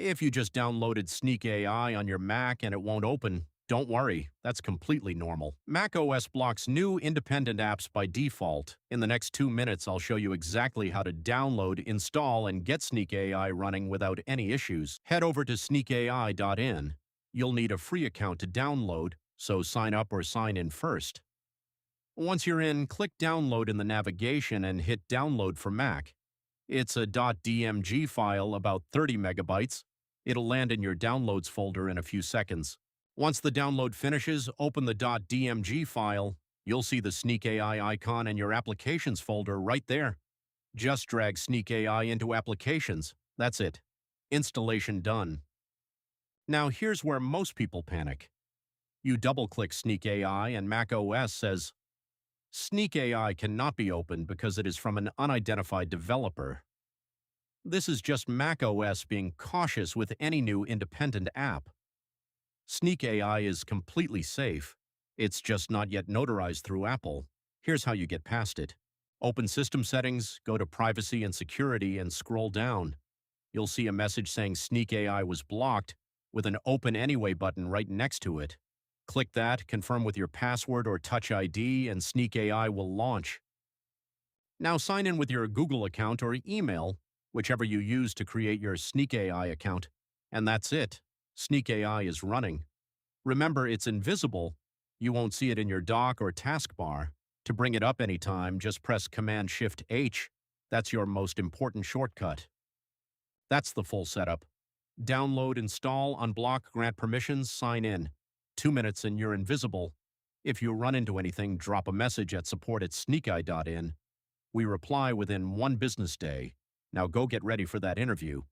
If you just downloaded SneakAI on your Mac and it won't open, don't worry, that's completely normal. macOS blocks new independent apps by default. In the next 2 minutes, I'll show you exactly how to download, install, and get SneakAI running without any issues. Head over to sneakai.in. You'll need a free account to download, so sign up or sign in first. Once you're in, click Download in the navigation and hit Download for Mac. It's a .dmg file, about 30 megabytes. It'll land in your Downloads folder in a few seconds. Once the download finishes, open the .dmg file. You'll see the SneakAI icon in your Applications folder right there. Just drag SneakAI into Applications. That's it. Installation done. Now here's where most people panic. You double-click SneakAI and macOS says, SneakAI cannot be opened because it is from an unidentified developer. This is just macOS being cautious with any new independent app. SneakAI is completely safe. It's just not yet notarized through Apple. Here's how you get past it. Open System Settings, go to Privacy and Security, and scroll down. You'll see a message saying SneakAI was blocked with an Open Anyway button right next to it. Click that, confirm with your password or Touch ID, and SneakAI will launch. Now sign in with your Google account or email, whichever you use to create your SneakAI account, and that's it. SneakAI is running. Remember, it's invisible. You won't see it in your dock or taskbar. To bring it up anytime, just press Command-Shift-H. That's your most important shortcut. That's the full setup. Download, install, unblock, grant permissions, sign in. 2 minutes and you're invisible. If you run into anything, drop a message at support@sneakai.in. We reply within 1 business day. Now go get ready for that interview.